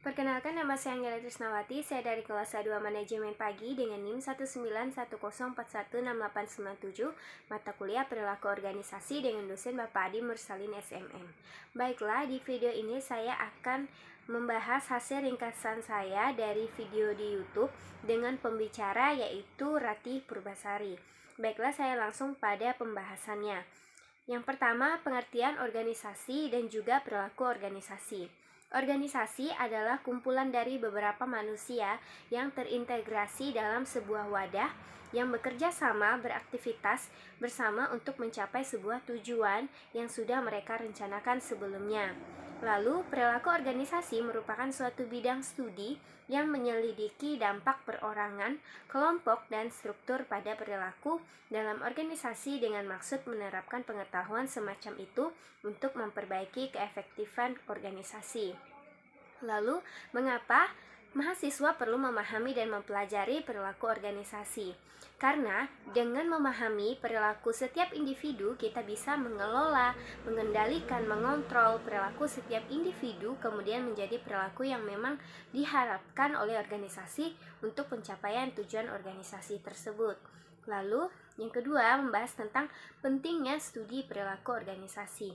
Perkenalkan, nama saya Anggela Trisnawati, saya dari kelas A2 Manajemen Pagi dengan NIM 19104168897, mata kuliah Perilaku Organisasi dengan dosen Bapak Adi Mursalin SMM. Baiklah, di video ini saya akan membahas hasil ringkasan saya dari video di YouTube dengan pembicara yaitu Ratih Purbasari. Baiklah, saya langsung pada pembahasannya. Yang pertama, pengertian organisasi dan juga perilaku organisasi. Organisasi adalah kumpulan dari beberapa manusia yang terintegrasi dalam sebuah wadah yang bekerja sama beraktivitas bersama untuk mencapai sebuah tujuan yang sudah mereka rencanakan sebelumnya. Lalu, perilaku organisasi merupakan suatu bidang studi yang menyelidiki dampak perorangan, kelompok, dan struktur pada perilaku dalam organisasi dengan maksud menerapkan pengetahuan semacam itu untuk memperbaiki keefektifan organisasi. Lalu, mengapa mahasiswa perlu memahami dan mempelajari perilaku organisasi? Karena dengan memahami perilaku setiap individu, kita bisa mengelola, mengendalikan, mengontrol perilaku setiap individu, kemudian menjadi perilaku yang memang diharapkan oleh organisasi untuk pencapaian tujuan organisasi tersebut. Lalu, yang kedua, membahas tentang pentingnya studi perilaku organisasi.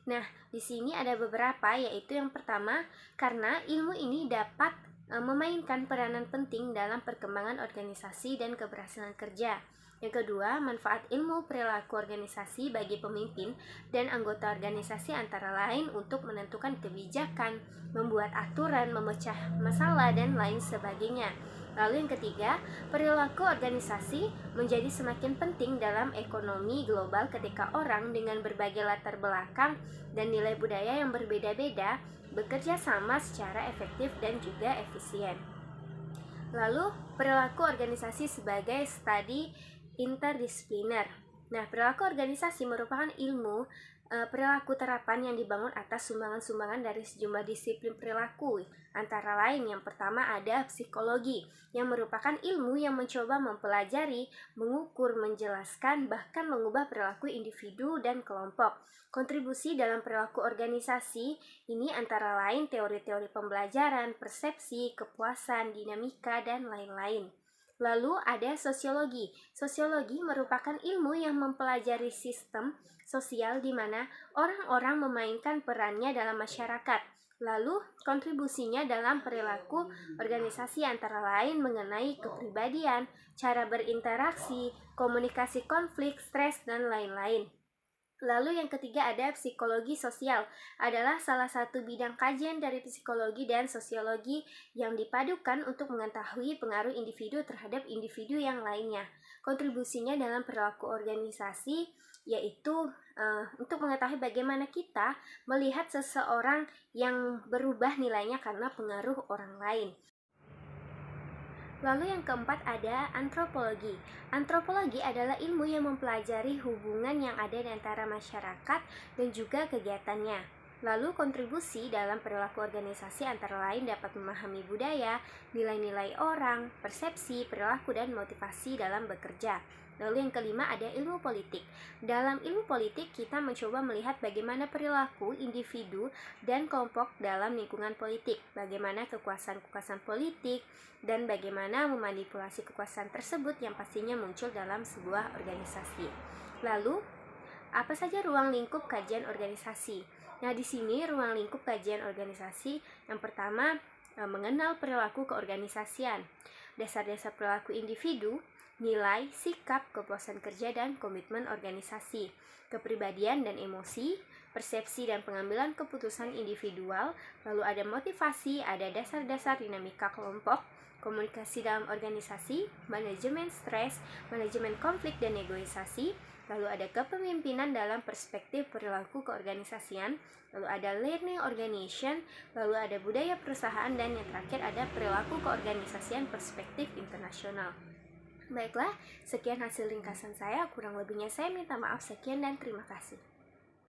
Nah, di sini ada beberapa, yaitu yang pertama, karena ilmu ini dapat memainkan peranan penting dalam perkembangan organisasi dan keberhasilan kerja. Yang kedua, manfaat ilmu perilaku organisasi bagi pemimpin dan anggota organisasi antara lain untuk menentukan kebijakan, membuat aturan, memecah masalah, dan lain sebagainya. Lalu yang ketiga, perilaku organisasi menjadi semakin penting dalam ekonomi global ketika orang dengan berbagai latar belakang dan nilai budaya yang berbeda-beda bekerja sama secara efektif dan juga efisien. Lalu, perilaku organisasi sebagai studi interdisipliner. Nah, perilaku organisasi merupakan ilmu perilaku terapan yang dibangun atas sumbangan-sumbangan dari sejumlah disiplin perilaku. Antara lain, yang pertama ada psikologi, yang merupakan ilmu yang mencoba mempelajari, mengukur, menjelaskan, bahkan mengubah perilaku individu dan kelompok. Kontribusi dalam perilaku organisasi ini antara lain teori-teori pembelajaran, persepsi, kepuasan, dinamika, dan lain-lain. Lalu ada sosiologi. Sosiologi merupakan ilmu yang mempelajari sistem sosial di mana orang-orang memainkan perannya dalam masyarakat. Lalu, kontribusinya dalam perilaku organisasi antara lain mengenai kepribadian, cara berinteraksi, komunikasi konflik, stres, dan lain-lain. Lalu yang ketiga ada psikologi sosial, adalah salah satu bidang kajian dari psikologi dan sosiologi yang dipadukan untuk mengetahui pengaruh individu terhadap individu yang lainnya. Kontribusinya dalam perilaku organisasi yaitu untuk mengetahui bagaimana kita melihat seseorang yang berubah nilainya karena pengaruh orang lain. Lalu yang keempat ada antropologi. Antropologi adalah ilmu yang mempelajari hubungan yang ada di antara masyarakat dan juga kegiatannya. Lalu kontribusi dalam perilaku organisasi antara lain dapat memahami budaya, nilai-nilai orang, persepsi, perilaku, dan motivasi dalam bekerja. Lalu yang kelima ada ilmu politik. Dalam ilmu politik kita mencoba melihat bagaimana perilaku individu dan kelompok dalam lingkungan politik, bagaimana kekuasaan-kekuasaan politik, dan bagaimana memanipulasi kekuasaan tersebut yang pastinya muncul dalam sebuah organisasi. Lalu, apa saja ruang lingkup kajian organisasi? Nah, di sini ruang lingkup kajian organisasi yang pertama mengenal perilaku keorganisasian, dasar-dasar perilaku individu, nilai, sikap, kepuasan kerja, dan komitmen organisasi, kepribadian dan emosi, persepsi dan pengambilan keputusan individual, lalu ada motivasi, ada dasar-dasar dinamika kelompok, komunikasi dalam organisasi, manajemen stres, manajemen konflik dan negosiasi, lalu ada kepemimpinan dalam perspektif perilaku keorganisasian, lalu ada learning organization, lalu ada budaya perusahaan, dan yang terakhir ada perilaku keorganisasian perspektif internasional. Baiklah, sekian hasil ringkasan saya, kurang lebihnya saya minta maaf, sekian dan terima kasih.